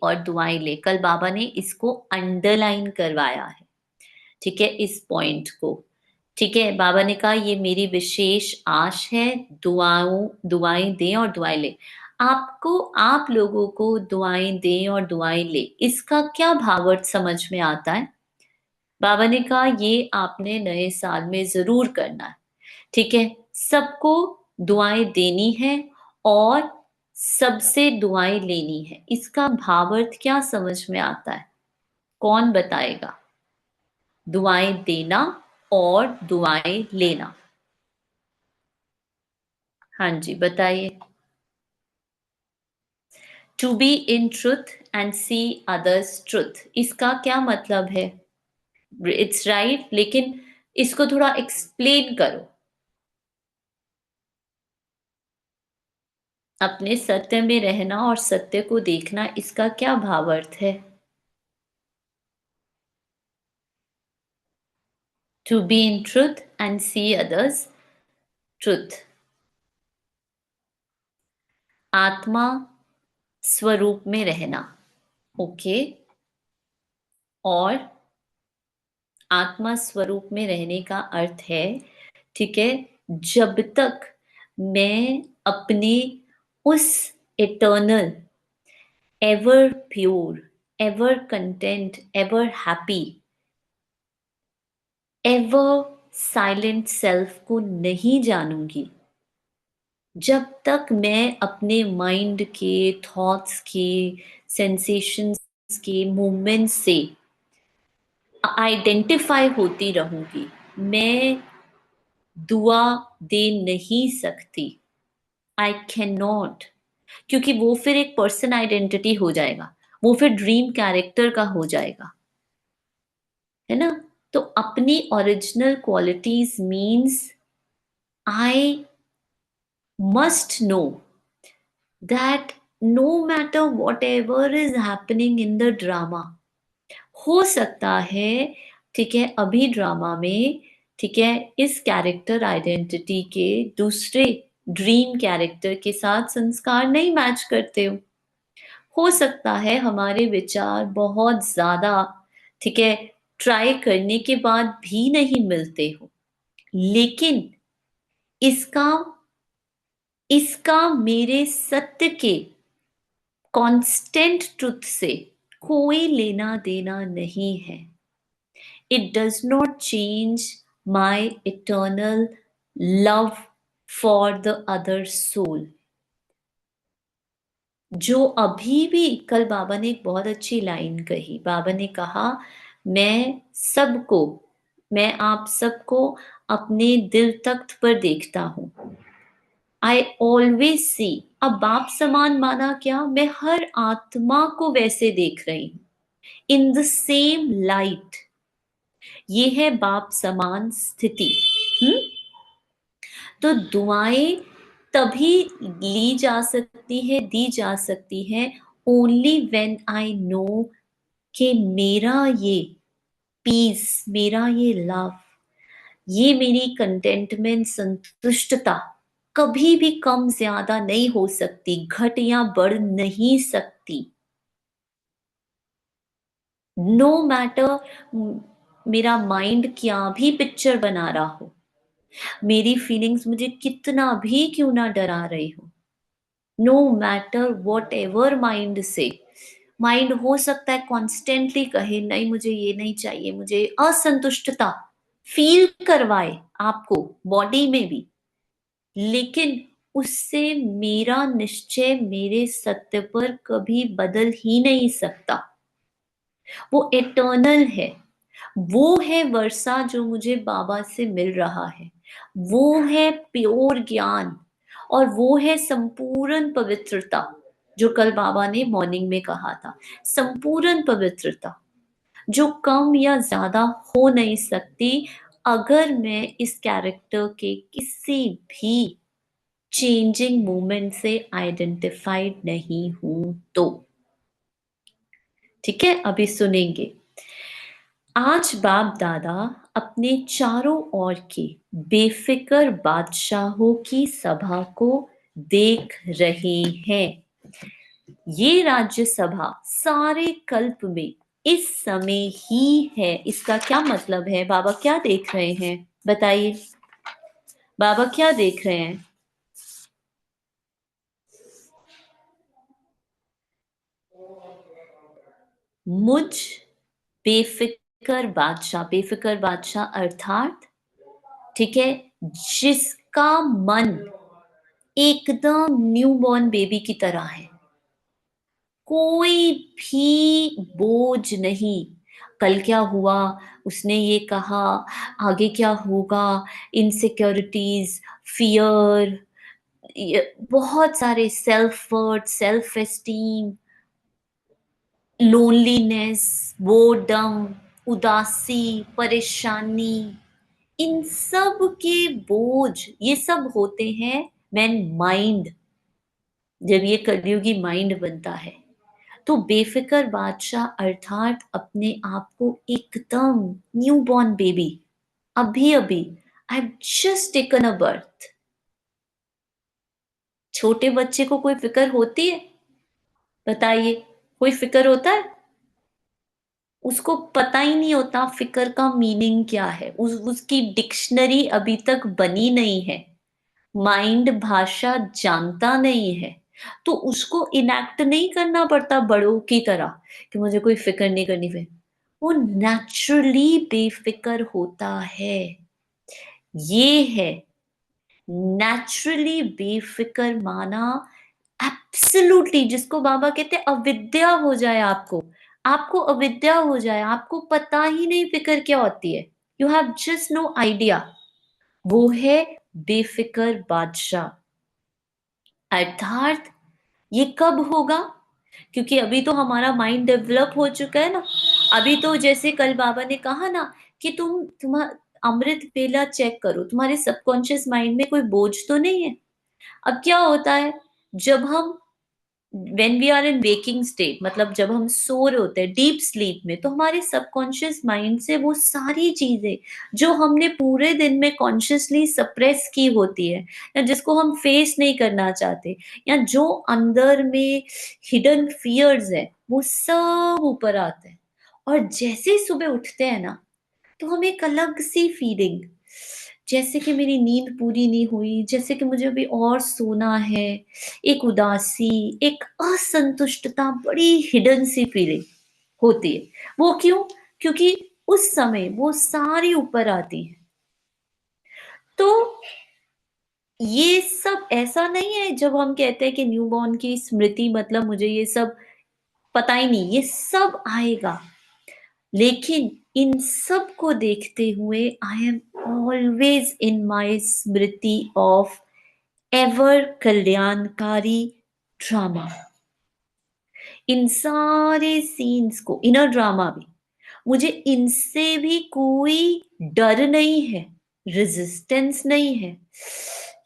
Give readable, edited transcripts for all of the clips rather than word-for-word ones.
और दुआएं ले। कल बाबा ने इसको अंडरलाइन करवाया है, ठीक है, इस पॉइंट को। ठीक है, बाबा ने कहा ये मेरी विशेष आश है, दुआएं दें और दुआएं ले। आपको, आप लोगों को दुआएं दें और दुआएं ले, इसका क्या भावार्थ समझ में आता है? बाबा ने कहा ये आपने नए साल में जरूर करना है। ठीक है, सबको दुआएं देनी है और सबसे दुआएं लेनी है। इसका भावार्थ क्या समझ में आता है? कौन बताएगा? दुआएं देना और दुआएं लेना। हाँ जी, बताइए। To be in truth and see others truth, इसका क्या मतलब है? इट्स राइट, लेकिन इसको थोड़ा एक्सप्लेन करो। अपने सत्य में रहना और सत्य को देखना, इसका क्या भावार्थ है? To be in truth and see others truth. आत्मा स्वरूप में रहना, ओके। और आत्मा स्वरूप में रहने का अर्थ है, ठीक है, जब तक मैं अपने उस eternal, ever pure, ever content, ever happy, ever silent self को नहीं जानूंगी, जब तक मैं अपने माइंड के, थॉट्स के, सेंसेशंस के, मूवमेंट्स से आइडेंटिफाई होती रहूंगी, मैं दुआ दे नहीं सकती। आई कैन नॉट, क्योंकि वो फिर एक पर्सन आइडेंटिटी हो जाएगा, वो फिर ड्रीम कैरेक्टर का हो जाएगा, है ना। तो अपनी original qualities means I must know that no matter whatever is happening in the drama, हो सकता है, ठीक है, अभी ड्रामा में, ठीक है, इस कैरेक्टर आइडेंटिटी के दूसरे ड्रीम कैरेक्टर के साथ संस्कार नहीं मैच करते हो सकता है हमारे विचार बहुत ज्यादा, ठीक है, ट्राई करने के बाद भी नहीं मिलते हो, लेकिन इसका इसका मेरे सत्य के कांस्टेंट ट्रुथ से कोई लेना देना नहीं है। It does not change my eternal love for the other soul. जो अभी भी, कल बाबा ने एक बहुत अच्छी लाइन कही, बाबा ने कहा मैं सबको, मैं आप सबको अपने दिल तख्त पर देखता हूं। आई ऑलवेज सी, अब बाप समान माना क्या, मैं हर आत्मा को वैसे देख रही हूं, इन द सेम लाइट। ये है बाप समान स्थिति। हम्म। तो दुआएं तभी ली जा सकती है, दी जा सकती है, ओनली व्हेन आई नो कि मेरा ये पीस, मेरा ये लव, ये मेरी कंटेंटमेंट, संतुष्टता कभी भी कम ज्यादा नहीं हो सकती, घट या बढ़ नहीं सकती। नो मैटर मेरा माइंड क्या भी पिक्चर बना रहा हो, मेरी फीलिंग्स मुझे कितना भी क्यों ना डरा रही हो, no matter whatever mind से, माइंड हो सकता है कॉन्स्टेंटली कहे नहीं मुझे ये नहीं चाहिए, मुझे असंतुष्टता फील करवाए आपको बॉडी में भी, लेकिन उससे मेरा निश्चय मेरे सत्य पर कभी बदल ही नहीं सकता। वो इटर्नल है, वो है वर्षा जो मुझे बाबा से मिल रहा है, वो है प्योर ज्ञान, और वो है संपूर्ण पवित्रता, जो कल बाबा ने मॉर्निंग में कहा था, संपूर्ण पवित्रता जो कम या ज्यादा हो नहीं सकती अगर मैं इस कैरेक्टर के किसी भी चेंजिंग मोमेंट से आइडेंटिफाइड नहीं हूं तो। ठीक है, अभी सुनेंगे। आज बाप दादा अपने चारों ओर के बेफिक्र बादशाहों की सभा को देख रहे हैं। ये राज्यसभा सारे कल्प में इस समय ही है। इसका क्या मतलब है? बाबा क्या देख रहे हैं? बताइए, बाबा क्या देख रहे हैं? मुझ बेफिक्र बादशाह अर्थात, ठीक है, जिसका मन एकदम न्यूबॉर्न बेबी की तरह है। कोई भी बोझ नहीं। कल क्या हुआ? उसने ये कहा, आगे क्या होगा? इनसिक्योरिटीज़, फ़ियर, ये बहुत सारे self worth, self esteem, loneliness, boredom, उदासी, परेशानी, इन सब के बोझ ये सब होते हैं व्हेन माइंड, जब ये कलयुगी माइंड बनता है। तो बेफिक्र बादशाह अर्थात अपने आप को एकदम न्यूबॉर्न बेबी, अभी अभी I have just taken a birth. छोटे बच्चे को कोई फिक्र होती है? बताइए, कोई फिक्र होता है? उसको पता ही नहीं होता फिक्र का मीनिंग क्या है। उसकी डिक्शनरी अभी तक बनी नहीं है। माइंड भाषा जानता नहीं है, तो उसको इनैक्ट नहीं करना पड़ता बड़ों की तरह कि मुझे कोई फ़िक्र नहीं करनी फिर। वो नेचुरली बेफ़िक्र होता है। ये है नेचुरली बेफ़िक्र माना, एब्सोल्यूटली, जिसको बाबा कहते हैं अविद्या हो जाए आपको। आपको अविद्या हो जाए, आपको पता ही नहीं फ़िक्र क्या होती है। You have just no idea. वो है बेफ़िक्र बादशाह। अर्थात ये कब होगा? क्योंकि अभी तो हमारा माइंड डेवलप हो चुका है ना। अभी तो जैसे कल बाबा ने कहा ना कि अमृत वेला चेक करो, तुम्हारे सबकॉन्शियस माइंड में कोई बोझ तो नहीं है। अब क्या होता है, जब हम when we are in waking state, मतलब जब हम सो रहे होते हैं डीप स्लीप में, तो हमारे सबकॉन्शियस माइंड से वो सारी चीजें जो हमने पूरे दिन में कॉन्शियसली सप्रेस की होती है, या जिसको हम फेस नहीं करना चाहते, या जो अंदर में हिडन फियर्स है, वो सब ऊपर आते हैं। और जैसे ही सुबह उठते हैं ना, तो हमें एक अलग सी फीलिंग, जैसे कि मेरी नींद पूरी नहीं हुई, जैसे कि मुझे अभी और सोना है, एक उदासी, एक असंतुष्टता, बड़ी हिडन सी फीलिंग होती है। वो क्यों? क्योंकि उस समय वो सारी ऊपर आती है। तो ये सब ऐसा नहीं है जब हम कहते हैं कि न्यूबॉर्न की स्मृति, मतलब मुझे ये सब पता ही नहीं, ये सब आएगा। लेकिन इन सब को देखते हुए I am always in my Smriti of ever कल्याणकारी ड्रामा। इन सारे सीन्स को, इनर ड्रामा भी, मुझे इनसे भी कोई डर नहीं है, रेजिस्टेंस नहीं है।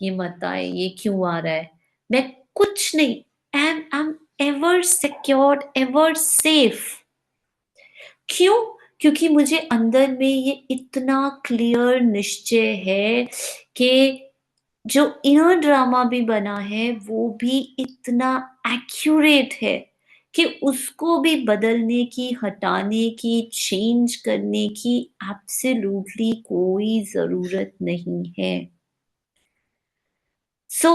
ये मत आए, ये क्यों आ रहा है, मैं कुछ नहीं, am ever secured, ever safe. क्यों? क्योंकि मुझे अंदर में ये इतना क्लियर निश्चय है कि जो इनर ड्रामा भी बना है वो भी इतना एक्यूरेट है कि उसको भी बदलने की, हटाने की, चेंज करने की एब्सोल्युटली कोई ज़रूरत नहीं है। So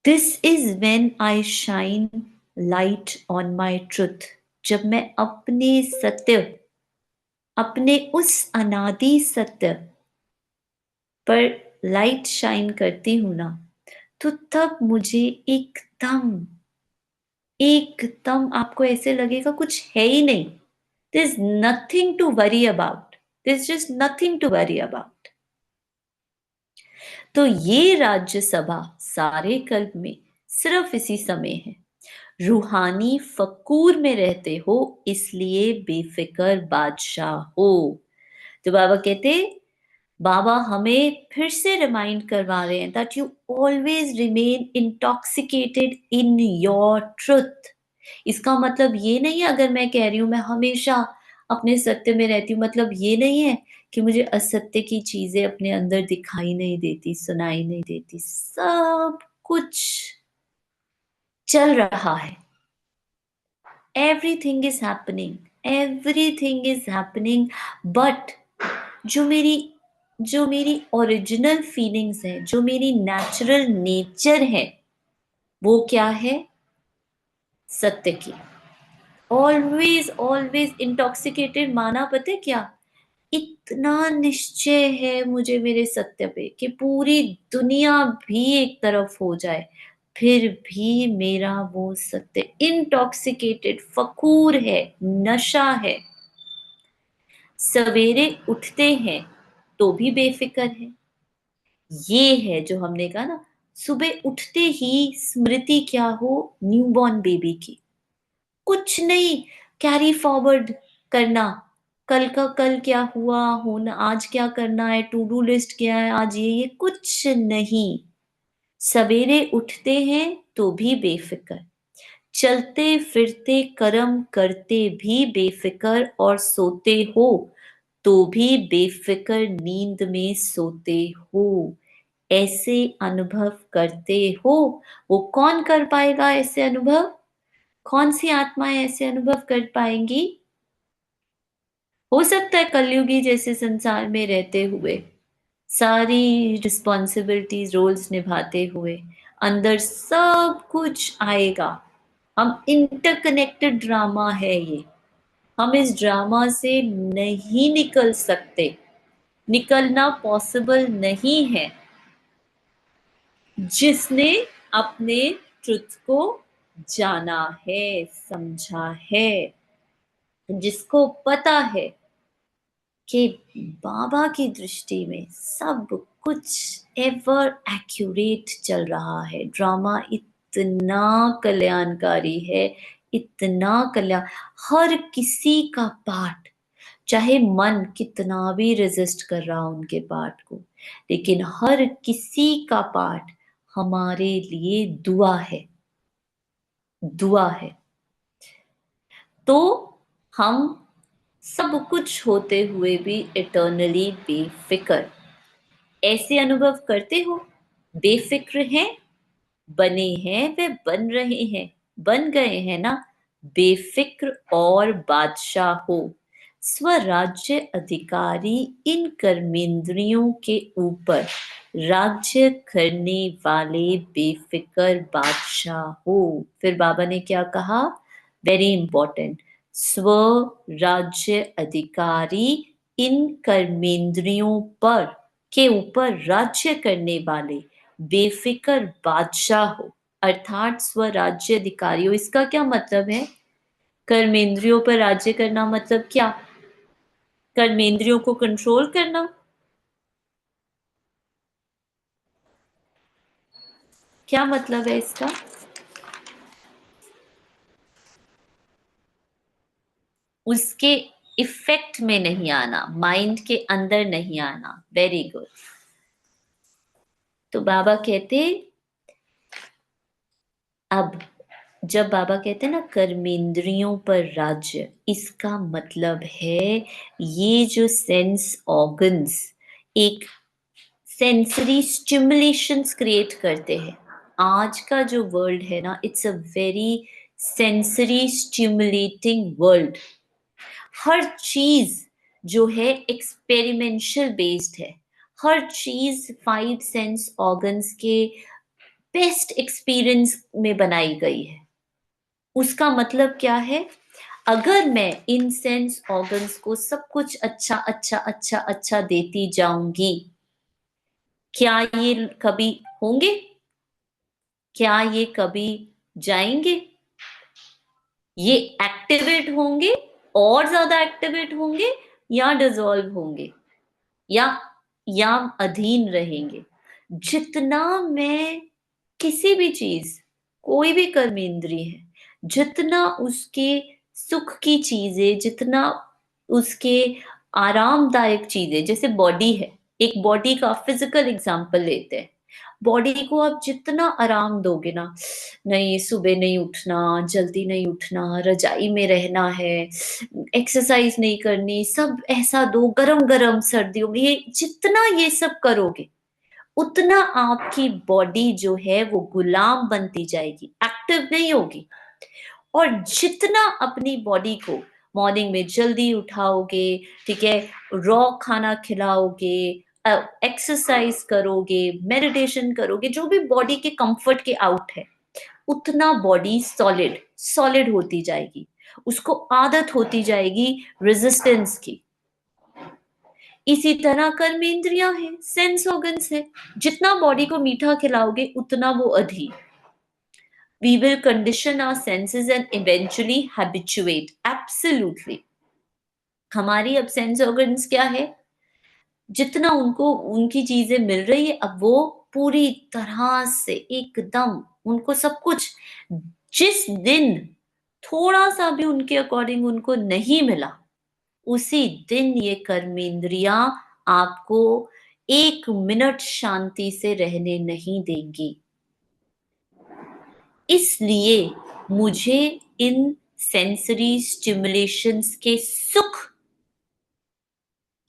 this is when I shine light on my truth. जब मैं अपने सत्य, अपने उस अनादि सत्य पर लाइट शाइन करती हूँ ना, तो तब मुझे एकदम आपको ऐसे लगेगा कुछ है ही नहीं। There is nothing to worry about. There is just nothing to worry about. तो ये राज्यसभा सारे कल्प में सिर्फ इसी समय है। रूहानी फ़कूर में रहते हो, इसलिए बेफ़िक्र बादशाह हो। तो बाबा कहते, बाबा हमें फिर से रिमाइंड करवा रहे हैं that you always remain intoxicated in your truth. इसका मतलब ये नहीं है, अगर मैं कह रही हूँ मैं हमेशा अपने सत्य में रहती हूँ, मतलब ये नहीं है कि मुझे असत्य की चीजें अपने अंदर दिखाई नहीं देती, सुनाई नहीं देती। सब कुछ चल रहा है, everything is happening, everything is happening, but जो मेरी जो मेरी ओरिजिनल फीलिंग्स है, जो मेरी नेचुरल नेचर है, वो क्या है? सत्य की। ऑलवेज ऑलवेज इंटॉक्सिकेटेड माना, पता है क्या? इतना निश्चय है मुझे मेरे सत्य पे कि पूरी दुनिया भी एक तरफ हो जाए, फिर भी मेरा वो सत्य इंटॉक्सिकेटेड फकूर है, नशा है। सवेरे उठते हैं तो भी बेफिक्र है। ये है जो हमने कहा ना, सुबह उठते ही स्मृति क्या हो? न्यूबॉर्न बेबी की। कुछ नहीं कैरी फॉरवर्ड करना, कल का कल क्या हुआ, होना आज क्या करना है, टू डू लिस्ट क्या है आज, ये कुछ नहीं। सवेरे उठते हैं तो भी बेफिक्र, चलते फिरते कर्म करते भी बेफिक्र, और सोते हो तो भी बेफिक्र नींद में सोते हो। ऐसे अनुभव करते हो। वो कौन कर पाएगा ऐसे अनुभव? कौन सी आत्माएं ऐसे अनुभव कर पाएंगी? हो सकता है कलयुगी जैसे संसार में रहते हुए, सारी रिस्पॉन्सिबिलिटीज रोल्स निभाते हुए, अंदर सब कुछ आएगा। हम इंटरकनेक्टेड ड्रामा है ये, हम इस ड्रामा से नहीं निकल सकते, निकलना पॉसिबल नहीं है। जिसने अपने ट्रुथ को जाना है, समझा है, जिसको पता है कि बाबा की दृष्टि में सब कुछ एवर एक्यूरेट चल रहा है, ड्रामा इतना कल्याणकारी है, इतना कल्याण। हर किसी का पार्ट, चाहे मन कितना भी रेजिस्ट कर रहा हो उनके पार्ट को, लेकिन हर किसी का पार्ट हमारे लिए दुआ है, दुआ है। तो हम सब कुछ होते हुए भी इटर्नली बेफिक्र, ऐसे अनुभव करते हो? बेफिक्र हैं, बने हैं, वे बन रहे हैं, बन गए हैं ना, बेफिक्र और बादशाह हो, स्वराज्य अधिकारी, इन कर्मेंद्रियों के ऊपर राज्य करने वाले बेफिक्र बादशाह हो। फिर बाबा ने क्या कहा? वेरी इंपॉर्टेंट, स्वराज्य अधिकारी, इन कर्मेंद्रियों पर के ऊपर राज्य करने वाले बेफिक्र बादशाह हो, अर्थात स्वराज्य अधिकारी हो। इसका क्या मतलब है? कर्मेंद्रियों पर राज्य करना मतलब क्या? कर्मेंद्रियों को कंट्रोल करना। क्या मतलब है इसका? उसके इफेक्ट में नहीं आना, माइंड के अंदर नहीं आना। Very good. तो बाबा कहते, अब जब बाबा कहते हैं ना कर्मेंद्रियों पर राज्य, इसका मतलब है ये जो सेंस ऑर्गन्स एक सेंसरी स्टिमुलेशंस क्रिएट करते हैं। आज का जो वर्ल्ड है ना, it's a very sensory stimulating world. हर चीज जो है एक्सपेरिमेंशियल बेस्ड है, हर चीज फाइव सेंस ऑर्गन्स के बेस्ट एक्सपीरियंस में बनाई गई है। उसका मतलब क्या है? अगर मैं इन सेंस ऑर्गन्स को सब कुछ अच्छा अच्छा अच्छा अच्छा देती जाऊंगी, क्या ये कभी होंगे? क्या ये कभी जाएंगे? ये एक्टिवेट होंगे, और ज्यादा एक्टिवेट होंगे, या डिसॉल्व होंगे, या या अधीन रहेंगे? जितना मैं किसी भी चीज, कोई भी कर्मेंद्रिय है, जितना उसके सुख की चीजें, जितना उसके आरामदायक चीजें, जैसे बॉडी है, एक बॉडी का फिजिकल एग्जांपल लेते हैं। बॉडी को आप जितना आराम दोगे ना, नहीं सुबह नहीं उठना, जल्दी नहीं उठना, रजाई में रहना है, एक्सरसाइज नहीं करनी, सब ऐसा दो, गरम गरम सर्दियों में, ये जितना ये सब करोगे, उतना आपकी बॉडी जो है वो गुलाम बनती जाएगी, एक्टिव नहीं होगी। और जितना अपनी बॉडी को मॉर्निंग में जल्दी उठाओगे, ठीक है, रॉ खाना खिलाओगे, एक्सरसाइज करोगे, मेडिटेशन करोगे, जो भी बॉडी के कंफर्ट के आउट है, उतना बॉडी सॉलिड सॉलिड होती जाएगी, उसको आदत होती जाएगी रेजिस्टेंस की। इसी तरह कर्मेंद्रियां हैं, सेंस ऑर्गन्स है, जितना बॉडी को मीठा खिलाओगे उतना वो अधीर। We will condition our senses and eventually habituate. Absolutely. हमारी अब सेंस ऑर्गन्स क्या है, जितना उनको उनकी चीजें मिल रही है, अब वो पूरी तरह से एकदम उनको सब कुछ, जिस दिन थोड़ा सा भी उनके अकॉर्डिंग उनको नहीं मिला, उसी दिन ये कर्मेंद्रियां आपको 1 मिनट शांति से रहने नहीं देंगी। इसलिए मुझे इन सेंसरी स्टिमुलेशंस के सुख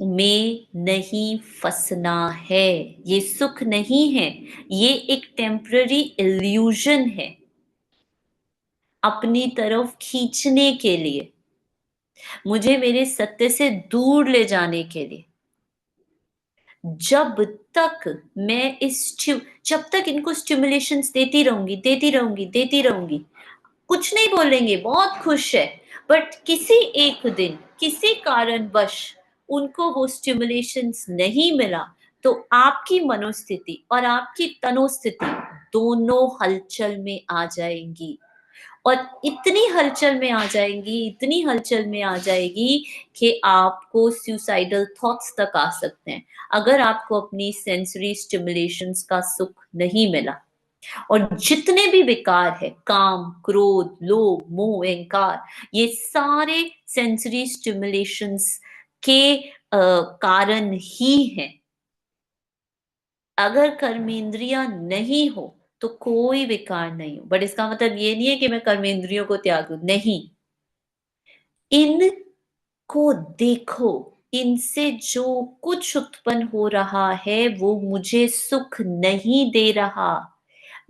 में नहीं फंसना है। ये सुख नहीं है, ये एक टेम्पररी इल्यूजन है, अपनी तरफ खींचने के लिए, मुझे मेरे सत्य से दूर ले जाने के लिए। जब तक मैं जब तक इनको स्टिमुलेशंस देती रहूंगी, कुछ नहीं बोलेंगे, बहुत खुश है, बट किसी एक दिन किसी कारणवश उनको वो स्टिमुलेशंस नहीं मिला, तो आपकी मनोस्थिति और आपकी तनोस्थिति दोनों हलचल में आ जाएंगी, और इतनी हलचल में आ जाएंगी, इतनी हलचल में आ जाएगी कि आपको सुसाइडल थॉट्स तक आ सकते हैं, अगर आपको अपनी सेंसरी स्टिमुलेशंस का सुख नहीं मिला। और जितने भी विकार है, काम, क्रोध, लोभ, मोह, अहंकार, ये सारे सेंसरी स्टिमुलेशंस के कारण ही हैं। अगर कर्मेंद्रियां नहीं हो तो कोई विकार नहीं हो, बट इसका मतलब ये नहीं है कि मैं कर्मेंद्रियों को त्याग दूं, नहीं। इनको देखो, इनसे जो कुछ उत्पन्न हो रहा है वो मुझे सुख नहीं दे रहा।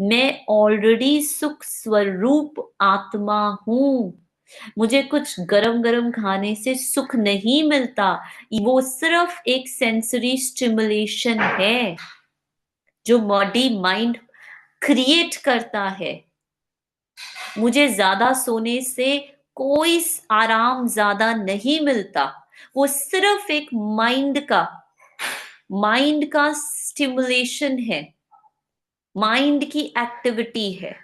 मैं ऑलरेडी सुख स्वरूप आत्मा हूं। मुझे कुछ गरम गरम खाने से सुख नहीं मिलता, वो सिर्फ एक सेंसरी स्टिमुलेशन है जो बॉडी माइंड क्रिएट करता है। मुझे ज्यादा सोने से कोई आराम ज्यादा नहीं मिलता, वो सिर्फ एक माइंड का स्टिमुलेशन है, माइंड की एक्टिविटी है।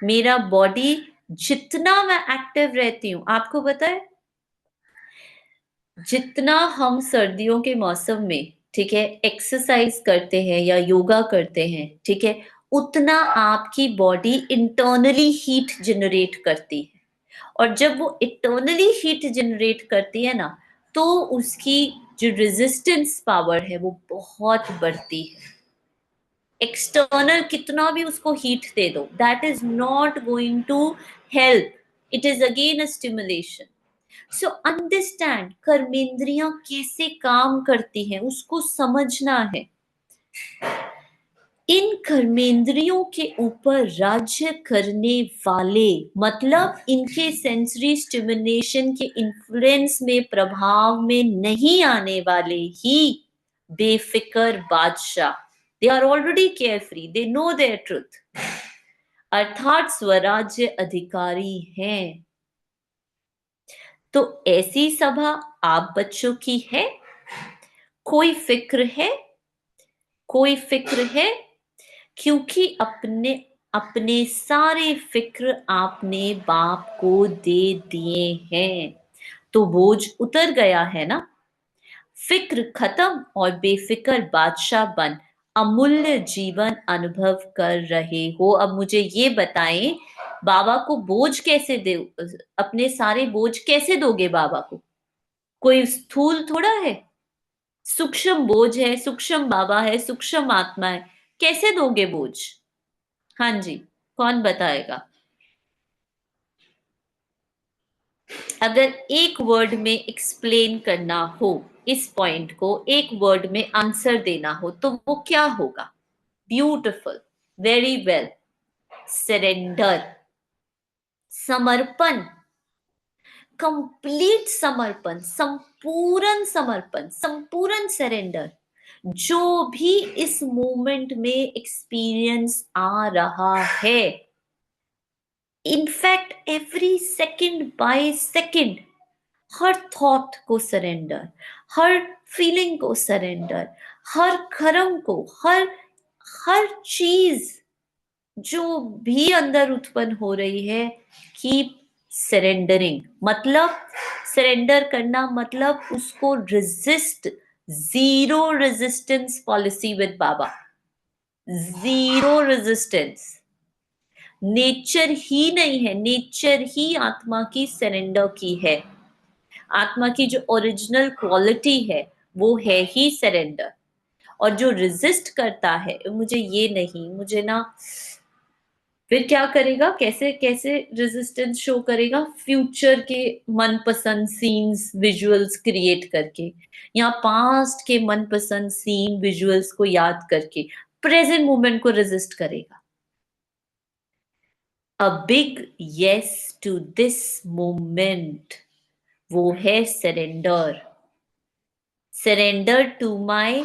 मेरा बॉडी, जितना मैं एक्टिव रहती हूं, आपको पता है, जितना हम सर्दियों के मौसम में, ठीक है, एक्सरसाइज करते हैं या योगा करते हैं, ठीक है, उतना आपकी बॉडी इंटरनली हीट जनरेट करती है, और जब वो इंटरनली हीट जनरेट करती है ना, तो उसकी जो रेजिस्टेंस पावर है वो बहुत बढ़ती है। एक्सटर्नल कितना भी उसको हीट दे दो, that is not going to help, it is again a stimulation. So understand कर्मेंद्रियां कैसे काम करती हैं, उसको समझना है। इन कर्मेंद्रियों के ऊपर राज्य करने वाले, मतलब इनके सेंसरी स्टिमुलेशन के इन्फ्लुएंस में, प्रभाव में नहीं आने वाले ही बेफिकर बादशाह, they are already carefree, they know their truth, अर्थात स्वराज्य अधिकारी हैं। तो ऐसी सभा आप बच्चों की है? कोई फिक्र है? कोई फिक्र है? क्योंकि अपने अपने सारे फिक्र आपने बाप को दे दिए हैं, तो बोझ उतर गया है ना। फिक्र खत्म और बेफिक्र बादशाह बन अमूल्य जीवन अनुभव कर रहे हो। अब मुझे ये बताएं, बाबा को बोझ कैसे दे, अपने सारे बोझ कैसे दोगे बाबा को? कोई स्थूल थोड़ा है, सूक्ष्म बोझ है, सूक्ष्म बाबा है, सूक्ष्म आत्मा है, कैसे दोगे बोझ? हाँ जी, कौन बताएगा? अगर एक वर्ड में एक्सप्लेन करना हो, इस पॉइंट को एक वर्ड में आंसर देना हो, तो वो क्या होगा? Beautiful, very well, surrender. समर्पण, कंप्लीट समर्पण, संपूर्ण समर्पण, संपूर्ण सरेंडर जो भी इस मोमेंट में एक्सपीरियंस आ रहा है, in fact every second by second, her thought को सरेंडर, हर फीलिंग को सरेंडर, हर कर्म को, हर हर चीज जो भी अंदर उत्पन्न हो रही है, कीप सरेंडरिंग। मतलब सरेंडर करना मतलब उसको resist, zero resistance policy with बाबा, जीरो रेजिस्टेंस। नेचर ही नहीं है, नेचर ही आत्मा की सरेंडर की है। आत्मा की जो ओरिजिनल क्वालिटी है वो है ही सरेंडर। और जो रेजिस्ट करता है, मुझे ये नहीं, मुझे ना, फिर क्या करेगा, कैसे कैसे रेजिस्टेंस शो करेगा? फ्यूचर के मनपसंद सीन्स विजुअल्स क्रिएट करके, या पास्ट के मनपसंद सीन विजुअल्स को याद करके प्रेजेंट मोमेंट को रेजिस्ट करेगा। A big yes to this moment, वो है surrender. Surrender to my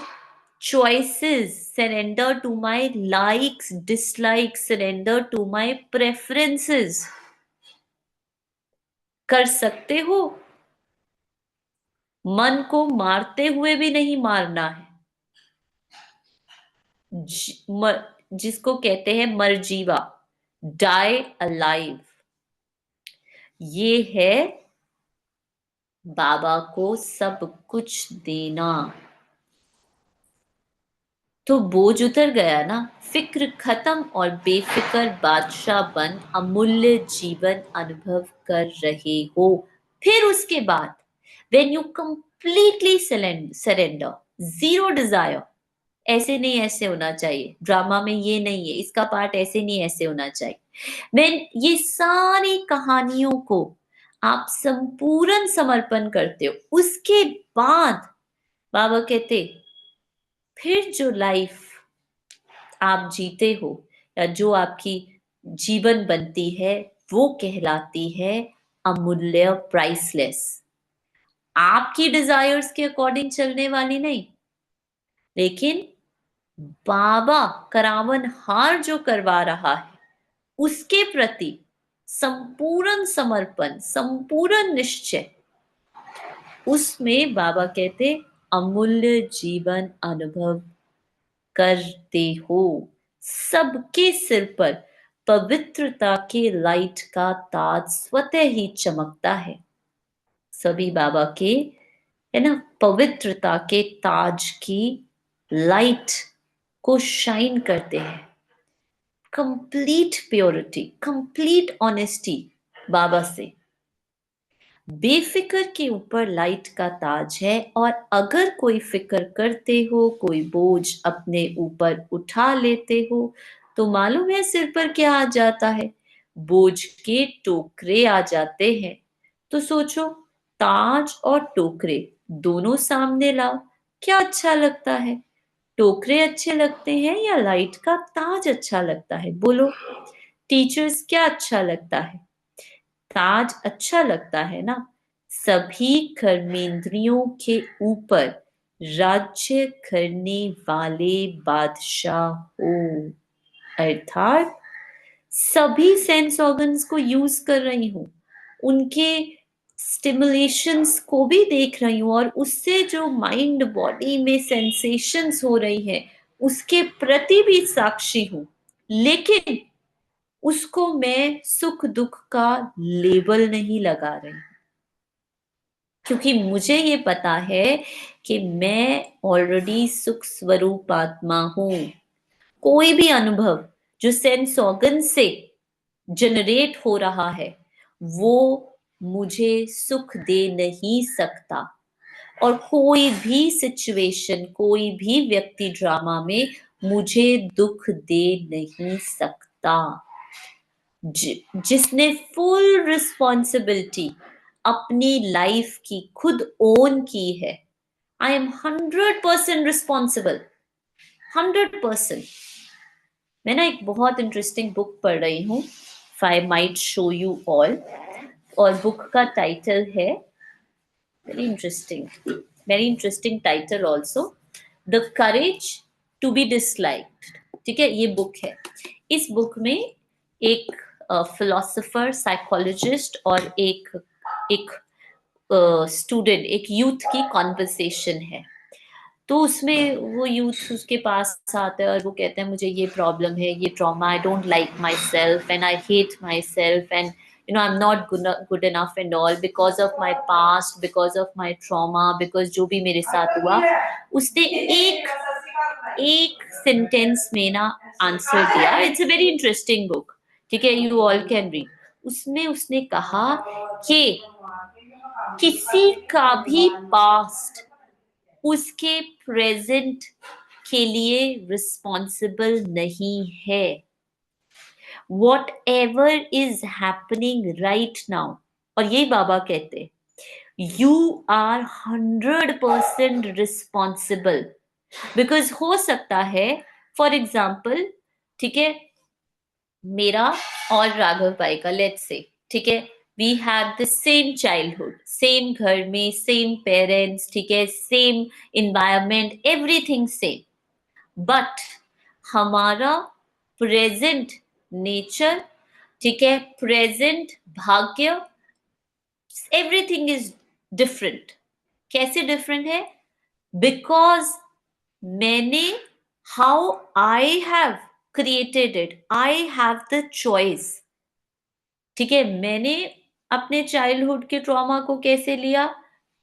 choices, surrender to my likes, dislikes, surrender to my preferences। कर सकते हो? मन को मारते हुए भी नहीं मारना है। जिसको कहते हैं मरजीवा, डाई अलाइव, ये है बाबा को सब कुछ देना। तो बोझ उतर गया ना, फिक्र खत्म और बेफिक्र बादशाह बन अमूल्य जीवन अनुभव कर रहे हो। फिर उसके बाद when you completely surrender, zero desire, ऐसे नहीं ऐसे होना चाहिए, ड्रामा में ये नहीं है, इसका पार्ट ऐसे नहीं ऐसे होना चाहिए। when ये सारी कहानियों को आप संपूर्ण समर्पण करते हो, उसके बाद बाबा कहते फिर जो लाइफ आप जीते हो, या जो आपकी जीवन बनती है, वो कहलाती है अमूल्य, प्राइसलेस। आपकी डिजायर्स के अकॉर्डिंग चलने वाली नहीं, लेकिन बाबा करावन हार जो करवा रहा है उसके प्रति संपूर्ण समर्पण, संपूर्ण निश्चय, उसमें बाबा कहते अमूल्य जीवन अनुभव करते हो। सबके सिर पर पवित्रता के लाइट का ताज स्वतः ही चमकता है। सभी बाबा के, है ना, पवित्रता के ताज की लाइट को शाइन करते हैं। कंप्लीट प्योरिटी, कंप्लीट ऑनेस्टी बाबा से, बेफिक्र के ऊपर लाइट का ताज है। और अगर कोई फिक्र करते हो, कोई बोझ अपने ऊपर उठा लेते हो, तो मालूम है सिर पर क्या आ जाता है? बोझ के टोकरे आ जाते हैं। तो सोचो, ताज और टोकरे दोनों सामने लाओ, क्या अच्छा लगता है? टोकरे अच्छे लगते हैं या लाइट का ताज अच्छा लगता है? बोलो। टीचर्स, क्या अच्छा लगता है? ताज अच्छा लगता है ना। सभी कर्मेंद्रियों के ऊपर राज्य करने वाले बादशाह हो, अर्थात सभी सेंस ऑर्गन्स को यूज कर रही हूं, उनके स्टिमुलेशंस को भी देख रही हूं, और उससे जो माइंड बॉडी में सेंसेशंस हो रही है उसके प्रति भी साक्षी हूं। लेकिन उसको मैं सुख दुख का लेबल नहीं लगा रही, क्योंकि मुझे ये पता है कि मैं ऑलरेडी सुख स्वरूप आत्मा हूं। कोई भी अनुभव जो सेंस ऑर्गन से जनरेट हो रहा है वो मुझे सुख दे नहीं सकता। और कोई भी सिचुएशन, कोई भी व्यक्ति ड्रामा में मुझे दुख दे नहीं सकता। जिसने फुल रिस्पॉन्सिबिलिटी अपनी लाइफ की खुद ओन की है, आई एम 100% रिस्पॉन्सिबल, 100%। मैं ना एक बहुत इंटरेस्टिंग बुक पढ़ रही हूँ, I might show you all. और बुक का टाइटल है, very interesting title also, the courage to be disliked. ठीक है, ये बुक है। इस बुक में एक फिलोसोफर, साइकोलॉजिस्ट और एक स्टूडेंट, एक यूथ की कॉन्वर्सेशन है। तो उसमें वो यूथ उसके पास आता है और वो कहते हैं मुझे ये प्रॉब्लम है, ये trauma, I don't like my self and I hate my self and I am not good enough and all because of my past, because of my trauma, because जो भी मेरे साथ हुआ। उसने एक एक सेंटेंस में ना आंसर दिया। It's a very interesting book. ठीक है, यू ऑल कैन रीड। उसमें उसने कहा कि किसी का भी पास्ट उसके प्रेजेंट के लिए रिस्पॉन्सिबल नहीं है। What ever is happening right now, और यही बाबा कहते, यू आर 100% रिस्पॉन्सिबल। बिकॉज हो सकता है, फॉर एग्जाम्पल, ठीक है, मेरा और राघव भाई का, लेट्स से, ठीक है, we have the same childhood, same घर में, सेम पेरेंट्स, ठीक है, same environment, everything same, but हमारा प्रेजेंट नेचर, ठीक है, प्रेजेंट भाग्य, एवरीथिंग इज डिफरेंट। कैसे डिफरेंट है? बिकॉज मैंने, how I have created it, I have the choice. ठीक है, मैंने अपने चाइल्डहुड के ट्रॉमा को कैसे लिया,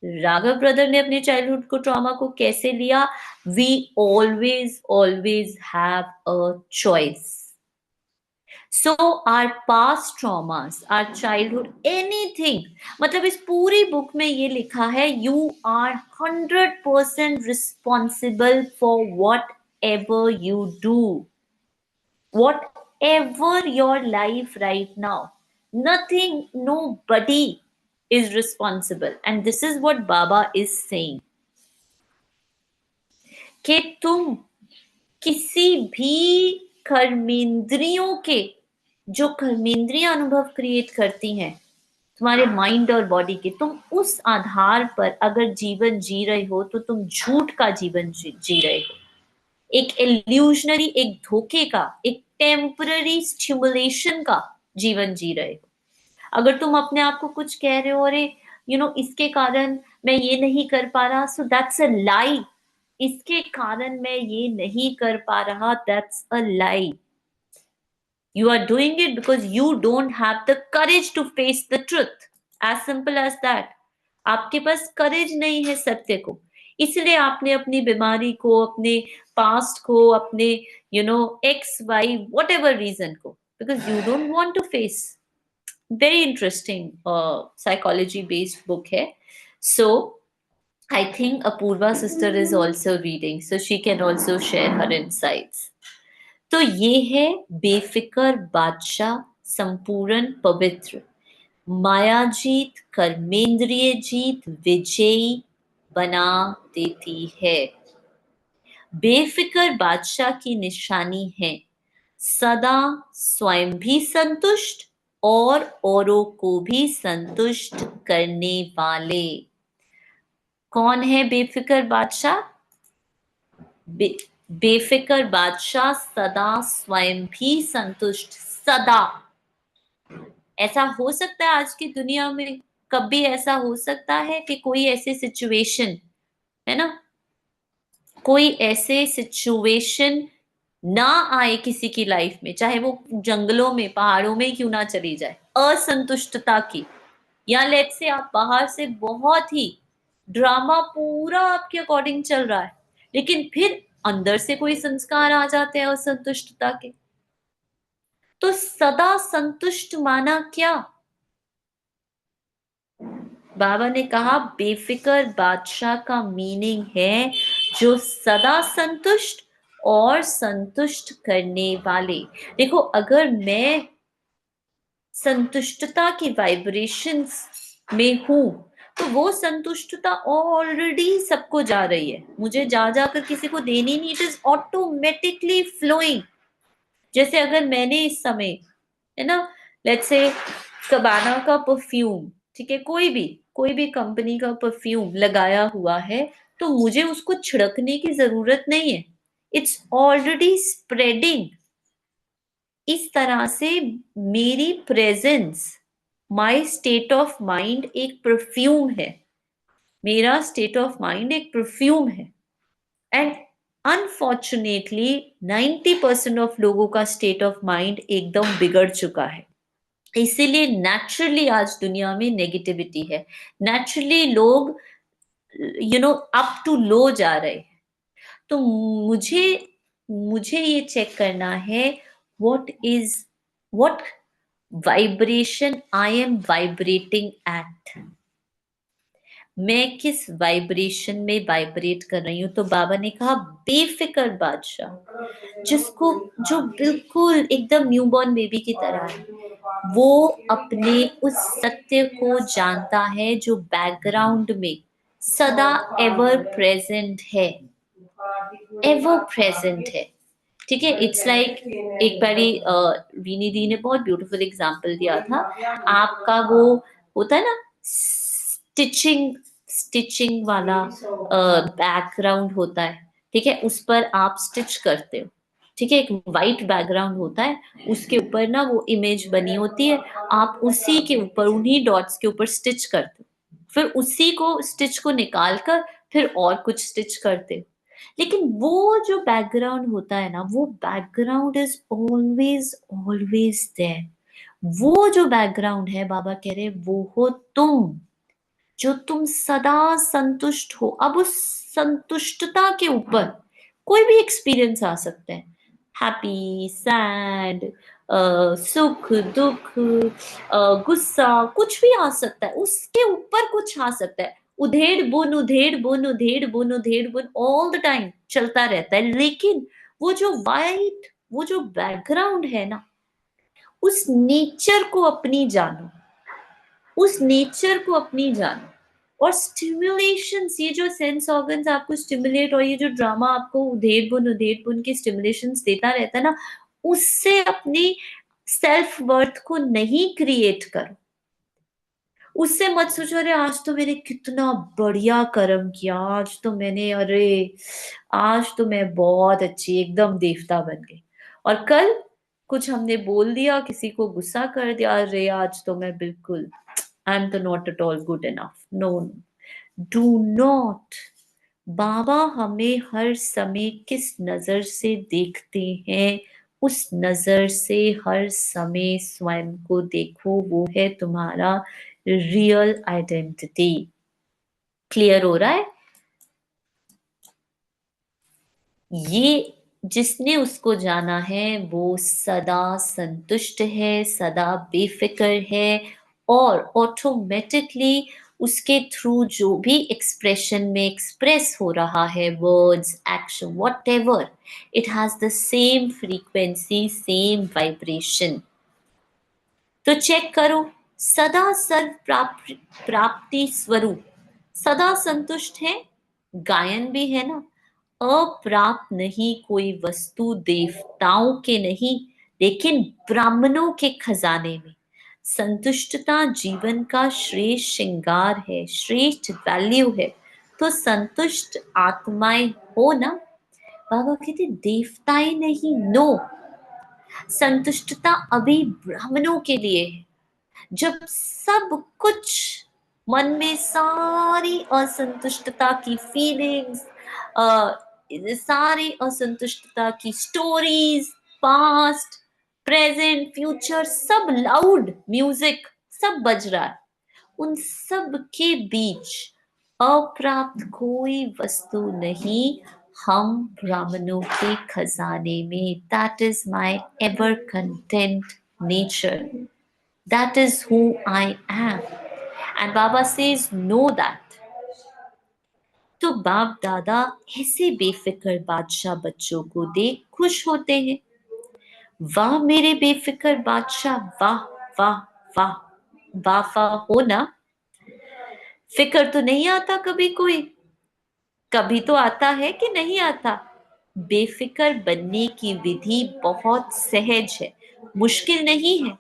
राघव ब्रदर ने अपने चाइल्डहुड को ट्रॉमा को कैसे लिया। We always always have a choice. So our past traumas, our childhood, anything, मतलब इस पूरी बुक में ये लिखा है, you are 100% responsible for whatever you do, whatever your life right now. Nothing, nobody is responsible. And this is what Baba is saying. कि तुम किसी भी कर्मेंद्रियों के, जो कर्मेंद्रियां अनुभव क्रिएट करती हैं तुम्हारे माइंड और बॉडी के, तुम उस आधार पर अगर जीवन जी रहे हो तो तुम झूठ का जीवन जी रहे हो, एक इल्यूजनरी, एक धोखे का, एक टेम्पररी स्टिमुलेशन का जीवन जी रहे हो। अगर तुम अपने आप को कुछ कह रहे हो, अरे इसके कारण मैं ये नहीं कर पा रहा, सो दैट्स अ लाई। इसके कारण मैं ये नहीं कर पा रहा, that's a lie. You are doing it because you don't have the courage to face the truth. As simple as that. आपके पास करेज नहीं है सत्य को, इसलिए आपने अपनी बीमारी को, अपने पास्ट को, अपने X Y whatever reason को, because you don't want to face. Very interesting psychology based book है। So I think Apurva sister is also reading, so she can also share her insights. तो ये है बेफिक्र बादशाह, संपूर्ण पवित्र, माया जीत, कर्मेंद्रिय जीत, विजयी बना देती है। बेफिक्र बादशाह की निशानी है सदा स्वयं भी संतुष्ट और औरों को भी संतुष्ट करने वाले। कौन है बेफिक्र बादशाह? बेफिक्र बादशाह सदा स्वयं भी संतुष्ट, सदा। ऐसा हो सकता है आज की दुनिया में, कभी ऐसा हो सकता है कि कोई ऐसे सिचुएशन, है ना, कोई ऐसे सिचुएशन ना आए किसी की लाइफ में, चाहे वो जंगलों में, पहाड़ों में क्यों ना चली जाए, असंतुष्टता की, या लेट से आप बाहर से बहुत ही ड्रामा पूरा आपके अकॉर्डिंग चल रहा है, लेकिन फिर अंदर से कोई संस्कार आ जाते हैं असंतुष्टता के, तो सदा संतुष्ट माना क्या? बाबा ने कहा बेफिक्र बादशाह का मीनिंग है जो सदा संतुष्ट और संतुष्ट करने वाले। देखो, अगर मैं संतुष्टता की वाइब्रेशंस में हूं तो वो संतुष्टता ऑलरेडी सबको जा रही है, मुझे जा जाकर किसी को देनी नहीं, इट इज ऑटोमेटिकली फ्लोइंग। जैसे अगर मैंने इस समय, है ना, लेट्स से कबाना का परफ्यूम, ठीक है, कोई भी कंपनी का परफ्यूम लगाया हुआ है, तो मुझे उसको छिड़कने की जरूरत नहीं है, इट्स ऑलरेडी स्प्रेडिंग। इस तरह से मेरी presence, my state of mind एक परफ्यूम है, मेरा स्टेट ऑफ माइंड एक परफ्यूम है। एंड अनफॉर्चुनेटली 90% ऑफ लोगों का स्टेट ऑफ माइंड एकदम बिगड़ चुका है। इसीलिए नेचुरली आज दुनिया में नेगेटिविटी है, नेचुरली लोग अप टू लो जा रहे हैं। तो मुझे मुझे ये चेक करना है, what is what vibration I am vibrating eight, मैं किस वाइब्रेशन में वाइब्रेट कर रही हूं। तो बाबा ने कहा बेफिक्र बादशाह, जिसको जो बिल्कुल एकदम न्यूबॉर्न बेबी की तरह है, वो अपने उस सत्य को जानता है जो बैकग्राउंड में सदा एवर प्रेजेंट है, एवर प्रेजेंट है। ठीक है, इट्स लाइक एक बारी रीनी दी ने बहुत ब्यूटीफुल एग्जांपल दिया था। आपका वो होता है ना स्टिचिंग, स्टिचिंग वाला बैकग्राउंड होता है, ठीक है, उस पर आप स्टिच करते हो, ठीक है, एक वाइट बैकग्राउंड होता है, उसके ऊपर ना वो इमेज बनी होती है, आप उसी के ऊपर उन्हीं डॉट्स के ऊपर स्टिच करते हो, फिर उसी को स्टिच को निकाल कर फिर और कुछ स्टिच करते हो। लेकिन वो जो बैकग्राउंड होता है ना, वो background is always always there. वो जो बैकग्राउंड है, बाबा कह रहे वो हो तुम, जो तुम सदा संतुष्ट हो। अब उस संतुष्टता के ऊपर कोई भी एक्सपीरियंस आ सकते हैं, हैप्पी, सैड, सुख, दुख, गुस्सा, कुछ भी आ सकता है, उसके ऊपर कुछ आ सकता है। उधेड़ बुन, उधेड़ बुन, उधेड़ बुन, उधेड़ बुन ऑल द टाइम चलता रहता है। लेकिन वो जो वाइट, वो जो बैकग्राउंड है ना, उस नेचर को अपनी जानो, उस नेचर को अपनी जानो। और स्टिमुलेशंस, ये जो सेंस ऑर्गन्स आपको स्टिमुलेट, और ये जो ड्रामा आपको उधेड़ बुन के स्टिमुलेशंस देता रहता है ना, उससे अपनी सेल्फ वर्थ को नहीं क्रिएट करो। उससे मत सोचो अरे आज तो मैंने कितना बढ़िया कर्म किया, आज तो मैंने, अरे आज तो मैं बहुत अच्छी एकदम देवता बन गई, और कल कुछ हमने बोल दिया, किसी को गुस्सा कर दिया, अरे आज तो मैं बिल्कुल, आई एम तो not at all good enough. No, do not. बाबा हमें हर समय किस नजर से देखते हैं, उस नजर से हर समय स्वयं को देखो, वो है तुम्हारा रियल आइडेंटिटी। क्लियर हो रहा है? ये जिसने उसको जाना है वो सदा संतुष्ट है, सदा बेफिक्र है, और ऑटोमेटिकली उसके थ्रू जो भी एक्सप्रेशन में एक्सप्रेस हो रहा है, words, action, what ever, it has the same frequency, same vibration. तो चेक करो, सदा सर्व प्राप्ति स्वरूप, सदा संतुष्ट है, गायन भी है ना, अप्राप्त नहीं कोई वस्तु देवताओं के नहीं, लेकिन ब्राह्मणों के खजाने में। संतुष्टता जीवन का श्रेष्ठ श्रृंगार है, श्रेष्ठ वैल्यू है। तो संतुष्ट आत्माएं हो ना। बाबा कहते देवताएं नहीं, नो, संतुष्टता अभी ब्राह्मणों के लिए है। जब सब कुछ, मन में सारी असंतुष्टता की फीलिंग्स, सारी असंतुष्टता की स्टोरीज, पास्ट, प्रेजेंट, फ्यूचर, सब लाउड म्यूजिक सब बज रहा है, उन सब के बीच अप्राप्त कोई वस्तु नहीं, हम ब्राह्मणों के खजाने में। That is my ever content nature, that is who I am. And Baba says, know that. तो बाप दादा ऐसे बेफिक्र बादशाह बच्चों को देख खुश होते हैं। वाह मेरे बेफिक्र बादशाह, वाह वाह वाह, वाफा हो ना। फिक्र तो नहीं आता कभी कोई, कभी तो आता है कि नहीं आता। बेफिक्र बनने की विधि बहुत सहज है, मुश्किल नहीं है।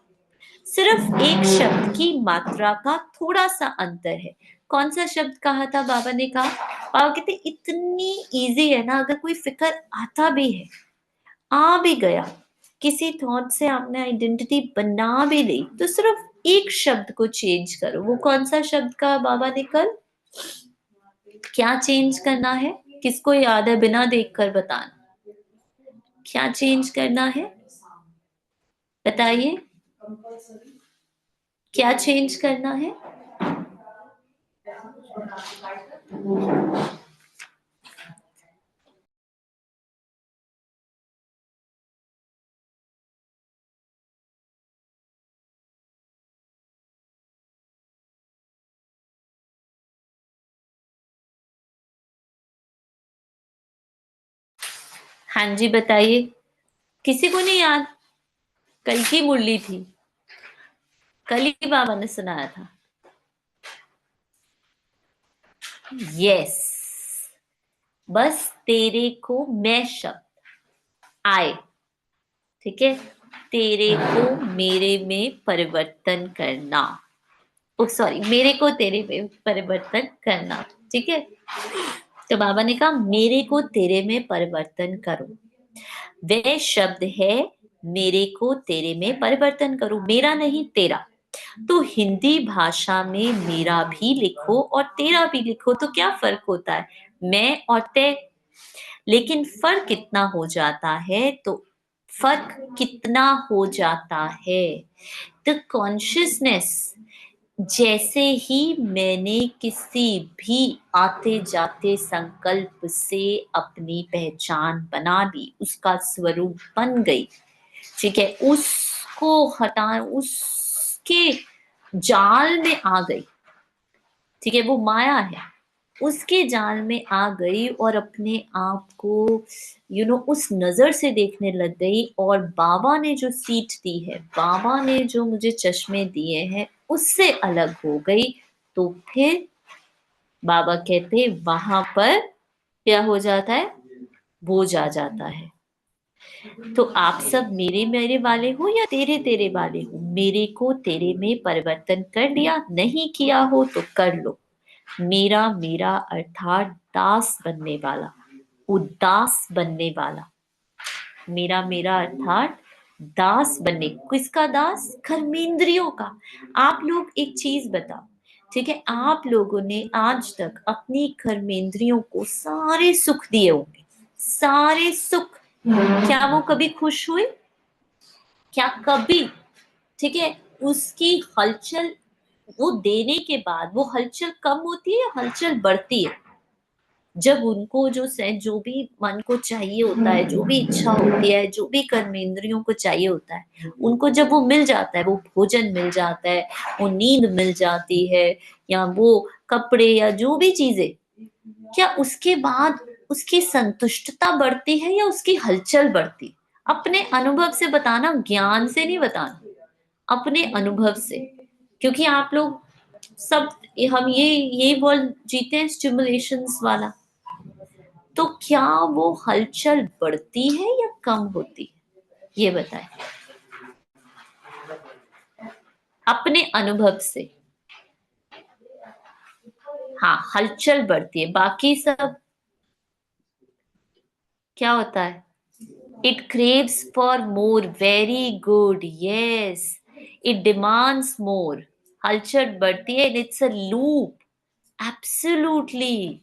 सिर्फ एक शब्द की मात्रा का थोड़ा सा अंतर है। कौन सा शब्द कहा था बाबा ने कहा? बाबा कहते इतनी इजी है ना, अगर कोई फिक्र आता भी है, आ भी गया, किसी थॉट से आपने आइडेंटिटी बना भी ली, तो सिर्फ एक शब्द को चेंज करो। वो कौन सा शब्द कहा बाबा ने कल? क्या चेंज करना है? किसको याद है? बिना देखकर बताना। क्या चेंज करना है? बताइए, क्या चेंज करना है? हाँ जी, बताइए। किसी को नहीं याद? कल की मुरली थी, कल ही बाबा ने सुनाया था। यस, बस तेरे को मैं शब्द आए, ठीक है, तेरे को मेरे में परिवर्तन करना। ओ सॉरी, मेरे को तेरे में परिवर्तन करना, ठीक है। तो बाबा ने कहा मेरे को तेरे में परिवर्तन करो। वह शब्द है मेरे को तेरे में परिवर्तन करो, मेरा नहीं तेरा। तो हिंदी भाषा में मेरा भी लिखो और तेरा भी लिखो, तो क्या फर्क होता है? मैं और ते। लेकिन फर्क कितना हो जाता है? तो फर्क कितना हो जाता है? द कॉन्शियसनेस, जैसे ही मैंने किसी भी आते जाते संकल्प से अपनी पहचान बना ली, उसका स्वरूप बन गई, ठीक है, उसको हटा, उसके जाल में आ गई, ठीक है, वो माया है, उसके जाल में आ गई और अपने आप को उस नजर से देखने लग गई। और बाबा ने जो सीट दी है, बाबा ने जो मुझे चश्मे दिए हैं, उससे अलग हो गई। तो फिर बाबा कहते वहां पर क्या हो जाता है? बोझ आ जाता है। तो आप सब मेरे मेरे वाले हो या तेरे तेरे वाले हो? मेरे को तेरे में परिवर्तन कर लिया, नहीं किया हो तो कर लो। मेरा मेरा अर्थात दास बनने वाला, उदास बनने वाला। मेरा मेरा अर्थात दास बनने, किसका दास? कर्मेंद्रियों का। आप लोग एक चीज बताओ, ठीक है, आप लोगों ने आज तक अपनी कर्मेंद्रियों को सारे सुख दिए होंगे, सारे सुख। क्या वो कभी खुश हुई? क्या कभी? ठीक है, उसकी हलचल, वो देने के बाद वो हलचल कम होती है या हलचल बढ़ती है? जब उनको जो भी मन को चाहिए होता है, जो भी इच्छा होती है, जो भी कर्मेंद्रियों को चाहिए होता है, उनको जब वो मिल जाता है, वो भोजन मिल जाता है, वो नींद मिल जाती है, या वो कपड़े या जो भी चीजें, क्या उसके बाद उसकी संतुष्टता बढ़ती है या उसकी हलचल बढ़ती? अपने अनुभव से बताना, ज्ञान से नहीं बताना, अपने अनुभव से। क्योंकि आप लोग सब, हम ये वर्ल्ड जीते हैं स्टिमुलेशंस वाला। तो क्या वो हलचल बढ़ती है या कम होती है? ये बताएं अपने अनुभव से। हाँ, हलचल बढ़ती है, बाकी सब क्या होता है? It craves for more, very good, yes, it demands more. हलचल बढ़ती है, इट्स अ लूप, एब्सोल्युटली।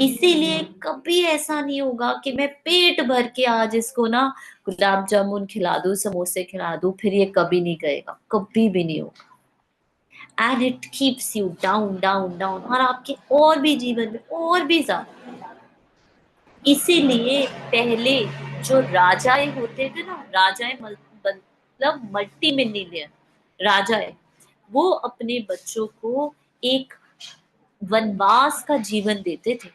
इसीलिए कभी ऐसा नहीं होगा कि मैं पेट भर के आज इसको ना गुलाब जामुन खिला दूं, समोसे खिला दूं, फिर ये कभी नहीं गएगा, कभी भी नहीं होगा। And it keeps you down down down, और आपके और भी जीवन में और भी ज्यादा। इसीलिए पहले जो राजाएं होते थे ना, राजाएं मतलब मल्टी मिलियनियर राजाएं, वो अपने बच्चों को एक वनवास का जीवन देते थे।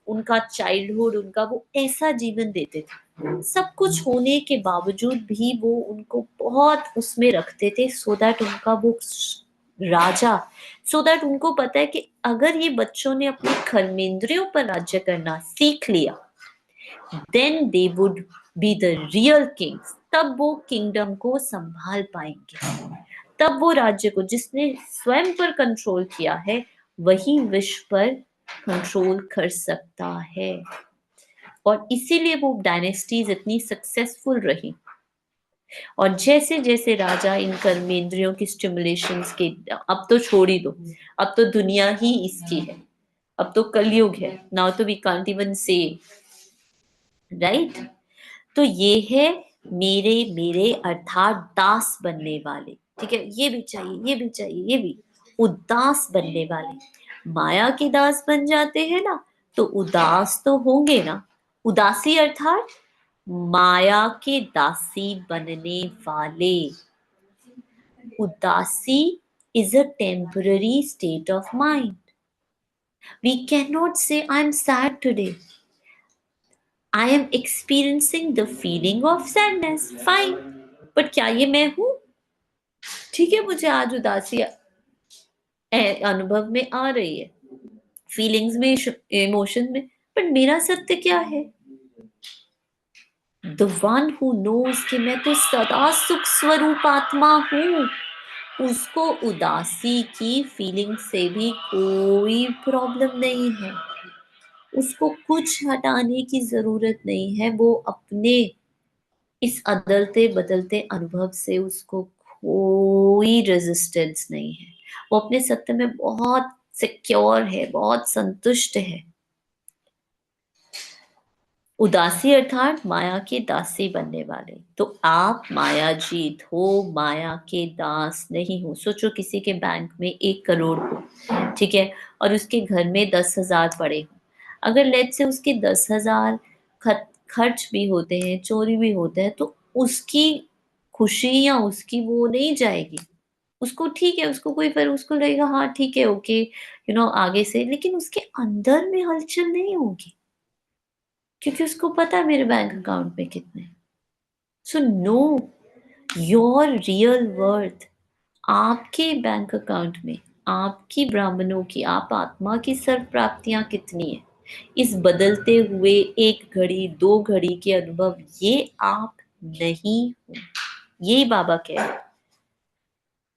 उनका चाइल्डहुड, उनका वो ऐसा जीवन देते थे, सब कुछ होने के बावजूद भी वो उनको बहुत उसमें रखते थे, सो दैट उनका वो राजा, सो दैट उनको पता है कि अगर ये बच्चों ने अपने कर्मेंद्रियों पर राज्य करना सीख लिया, then they would be the real kings, तब वो किंगडम को संभाल पाएंगे। तब वो राज्य को जिसने स्वयं पर कंट्रोल किया है, वही विश्व पर कंट्रोल कर सकता है। और इसीलिए वो डायनेस्टीज इतनी सक्सेसफुल रही। और जैसे जैसे राजा इन कर्मेंद्रियों की स्टिमुलेशंस के, अब तो छोड़ ही दो, अब तो दुनिया ही इसकी है, अब तो कलयुग है, नाउ तो वी कांट इवन से, राइट। तो ये है मेरे मेरे अर्थात दास बनने वाले, ठीक है, ये भी चाहिए, ये भी चाहिए, ये भी, उदास बनने वाले। माया के दास बन जाते हैं ना, तो उदास तो होंगे ना। उदासी अर्थात माया के दासी बनने वाले। उदासी is a temporary state of mind. We cannot say I'm sad today. I am experiencing the feeling of sadness. Fine. But क्या ये मैं हूं? ठीक है, मुझे आज उदासी अनुभव में आ रही है, फीलिंग्स में, इमोशन में, पर मेरा सत्य क्या है? द वन हु नोज कि मैं तो सदा सुख स्वरूप आत्मा हूं, उसको उदासी की फीलिंग से भी कोई प्रॉब्लम नहीं है। उसको कुछ हटाने की जरूरत नहीं है। वो अपने इस अदलते बदलते अनुभव से उसको कोई रेजिस्टेंस नहीं है। वो अपने सत्य में बहुत सिक्योर है, बहुत संतुष्ट है। उदासी अर्थात माया के दासी बनने वाले। तो आप माया जीत हो, माया के दास नहीं हो। सोचो किसी के बैंक में 1 करोड़ हो, ठीक है, और उसके घर में 10,000 पड़े हो। अगर लेट से उसके 10,000 खर्च भी होते हैं, चोरी भी होते हैं, तो उसकी खुशी या उसकी वो नहीं जाएगी। उसको ठीक है, उसको कोई फर्क, उसको लगेगा हाँ ठीक है, ओके, आगे से, लेकिन उसके अंदर में हलचल नहीं होगी, क्योंकि उसको पता है मेरे बैंक अकाउंट में कितने। So know your real worth. आपके बैंक अकाउंट में आपकी ब्राह्मणों की, आप आत्मा की सर्व प्राप्तियां कितनी है, इस बदलते हुए 1 घड़ी 2 घड़ी के अनुभव, ये आप नहीं हो। यही बाबा कह रहे हैं।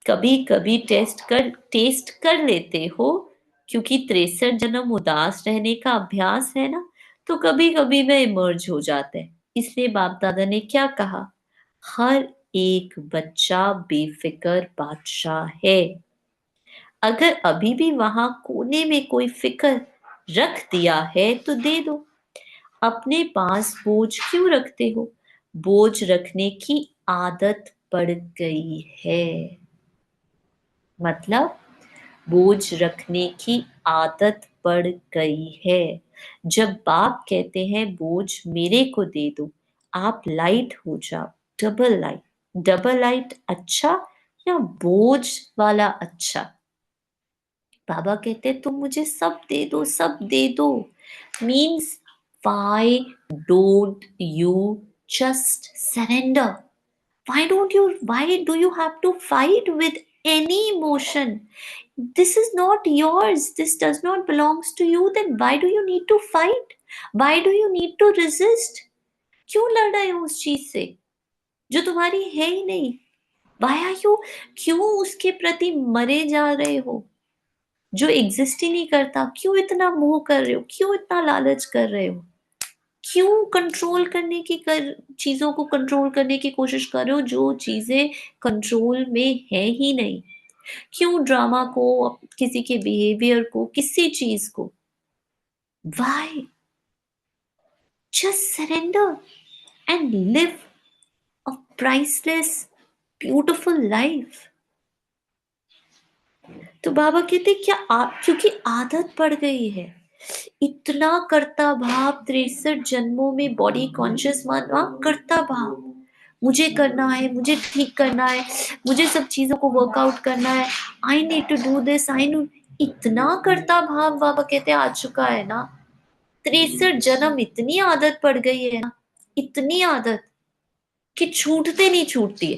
कभी कभी टेस्ट कर लेते हो, क्योंकि 63 जन्म उदास रहने का अभ्यास है ना, तो कभी कभी वह इमर्ज हो जाते हैं। इसलिए बाप दादा ने क्या कहा, हर एक बच्चा बेफिक्र बादशाह है। अगर अभी भी वहां कोने में कोई फिक्र रख दिया है तो दे दो। अपने पास बोझ क्यों रखते हो? बोझ रखने की आदत पड़ गई है। मतलब बोझ रखने की आदत पड़ गई है। जब बाप कहते हैं बोझ मेरे को दे दो, आप लाइट हो जाओ, डबल लाइट। डबल लाइट अच्छा या बोझ वाला अच्छा? बाबा कहते हैं तुम मुझे सब दे दो, सब दे दो। Means why don't you just surrender? Why do you have to fight with any emotion? This is not yours, this does not belongs to you, then why do you need to fight? Why do you need to resist? क्यों लड़ रहे हो उस चीज से जो तुम्हारी है ही नहीं? Why are you, क्यों उसके प्रति मरे जा रहे हो जो एग्जिस्ट ही नहीं करता? क्यों इतना मोह कर रहे हो? क्यों इतना लालच कर रहे हो? क्यों कंट्रोल करने की चीजों को कंट्रोल करने की कोशिश कर रहे हो जो चीजें कंट्रोल में है ही नहीं? क्यों ड्रामा को, किसी के बिहेवियर को, किसी चीज को? Why? Just surrender and live a priceless beautiful life. तो बाबा कहते क्या आप, क्योंकि आदत पड़ गई है, इतना करता भाव 63 जन्मों में बॉडी कॉन्शियस मानना, करता भाव मुझे करना है, मुझे ठीक करना है, मुझे सब चीजों को वर्कआउट करना है, I need to do this, I know, इतना करता भाव बाबा कहते आ चुका है ना। 63 जन्म इतनी आदत पड़ गई है ना, इतनी आदत कि छूटते नहीं छूटती है।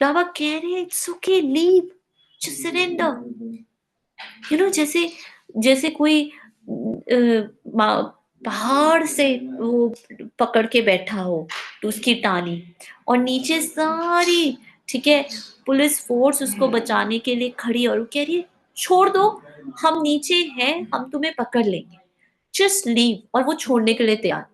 बाबा कह रहे हैं it's okay, leave, just surrender. जैसे जैसे कोई पहाड़ से वो पकड़ के बैठा हो, तो उसकी टानी, और नीचे सारी, ठीक है, पुलिस फोर्स उसको बचाने के लिए खड़ी, और वो कह रही है छोड़ दो, हम नीचे हैं, हम तुम्हें पकड़ लेंगे, जस्ट लीव, और वो छोड़ने के लिए तैयार,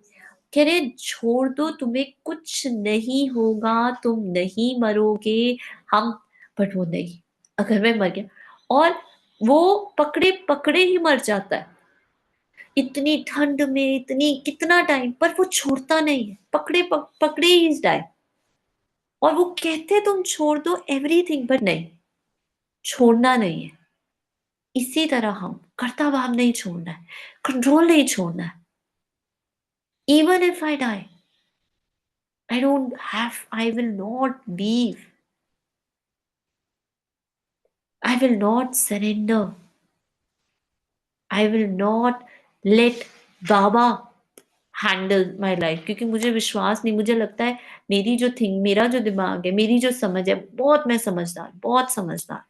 कह रहे छोड़ दो, तुम्हें कुछ नहीं होगा, तुम नहीं मरोगे, हम, बट वो नहीं, अगर मैं मर गया, और वो पकड़े पकड़े ही मर जाता है, इतनी ठंड में, इतनी कितना टाइम, पर वो छोड़ता नहीं है, पकड़े ही डाई, और वो कहते तुम छोड़ दो एवरीथिंग, बट नहीं, छोड़ना नहीं है। इसी तरह हम कर्ता भाव नहीं छोड़ना है, कंट्रोल नहीं छोड़ना है। Even if I die, I will not leave. I will not surrender. I will not let Baba handle my life, क्योंकि मुझे विश्वास नहीं, मुझे लगता है मेरी जो थिंक, मेरा जो दिमाग है, मेरी जो समझ है, बहुत, मैं समझदार, बहुत समझदार,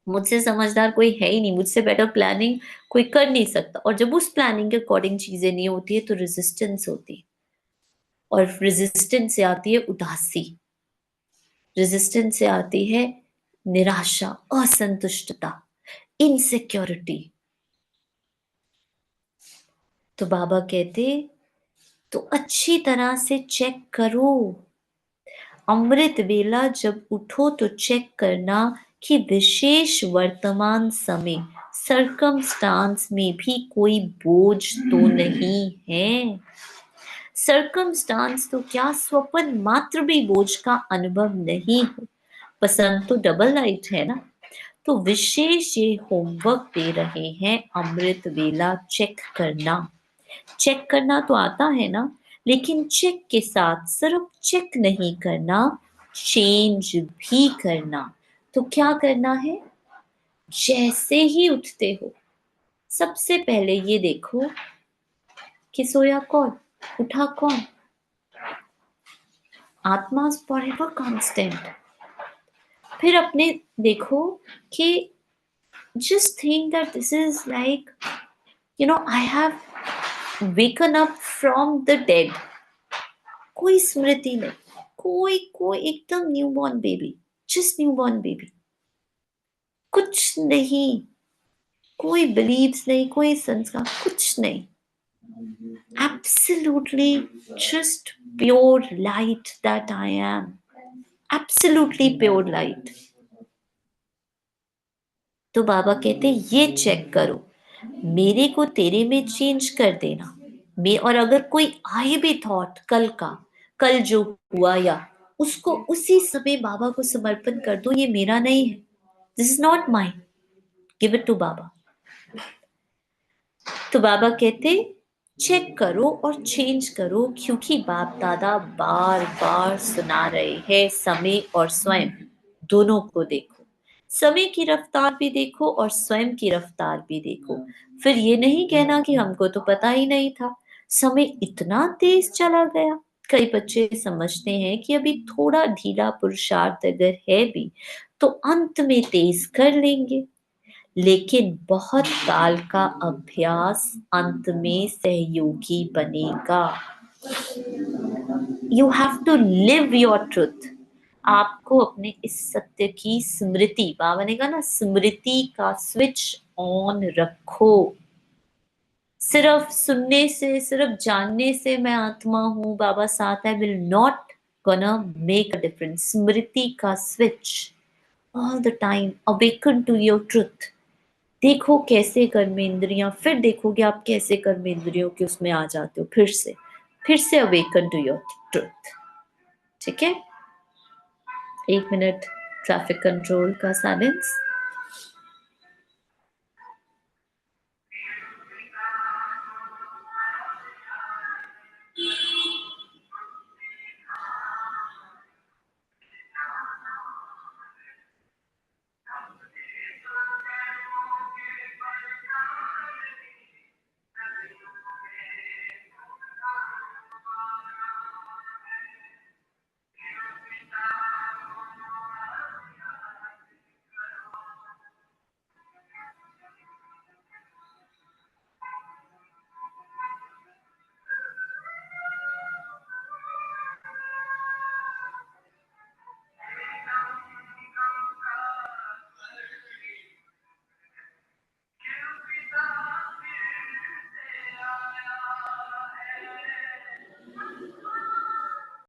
मुझसे समझदार कोई है ही नहीं, मुझसे बेटर प्लानिंग कोई कर नहीं सकता, और जब उस प्लानिंग के अकॉर्डिंग चीजें नहीं होती है तो रेजिस्टेंस होती है, और रेजिस्टेंस से आती है उदासी, रेजिस्टेंस से आती है निराशा, असंतुष्टता, इनसिक्योरिटी। तो बाबा कहते तो अच्छी तरह से चेक करो, अमृत वेला जब उठो तो चेक करना कि विशेष वर्तमान समय सरकमस्टांस में भी कोई बोझ तो नहीं है। सरकमस्टांस तो क्या, स्वप्न मात्र भी बोझ का अनुभव नहीं हो, पसंद तो डबल लाइट है ना। तो विशेष ये होमवर्क दे रहे हैं, अमृत वेला चेक करना। चेक करना तो आता है ना, लेकिन चेक के साथ सिर्फ चेक नहीं करना, चेंज भी करना। तो क्या करना है, जैसे ही उठते हो सबसे पहले ये देखो कि सोया कौन, उठा कौन। आत्मा इज फॉरएवर कांस्टेंट। फिर अपने देखो कि just think that this is like, I have waken up from the dead, कोई स्मृति नहीं, कोई कोई एकदम newborn baby, just newborn baby, कुछ नहीं, कोई बिलीव्स नहीं, कोई संस्कार, कुछ नहीं, absolutely just pure light that I am, absolutely pure light। तो बाबा कहते ये चेक करो, मेरे को तेरे में चेंज कर देना। मैं, और अगर कोई आए भी थॉट कल का, कल जो हुआ, या उसको उसी समय बाबा को समर्पण कर दो, ये मेरा नहीं है, this is not mine, give it to बाबा। तो बाबा कहते चेक करो और चेंज करो, क्योंकि बाप दादा बार बार सुना रहे हैं, समय और स्वयं दोनों को देखो, समय की रफ्तार भी देखो और स्वयं की रफ्तार भी देखो। फिर ये नहीं कहना कि हमको तो पता ही नहीं था, समय इतना तेज चला गया। कई बच्चे समझते हैं कि अभी थोड़ा ढीला पुरुषार्थ अगर है भी तो अंत में तेज कर लेंगे, लेकिन बहुत काल का अभ्यास अंत में सहयोगी बनेगा। You have to live your truth. आपको अपने इस सत्य की स्मृति, बाबा ने कहा ना, स्मृति का स्विच ऑन रखो। सिर्फ सुनने से, सिर्फ जानने से मैं आत्मा हूं, बाबा साथ है, will not gonna make a difference. स्मृति का switch all the time, awaken to your truth. देखो कैसे कर्मेंद्रियां, फिर देखोगे आप कैसे कर्मेंद्रियों के उसमें आ जाते हो, फिर से अवेकन टू योर ट्रुथ। ठीक है, 1 मिनट ट्रैफिक कंट्रोल का साइलेंस।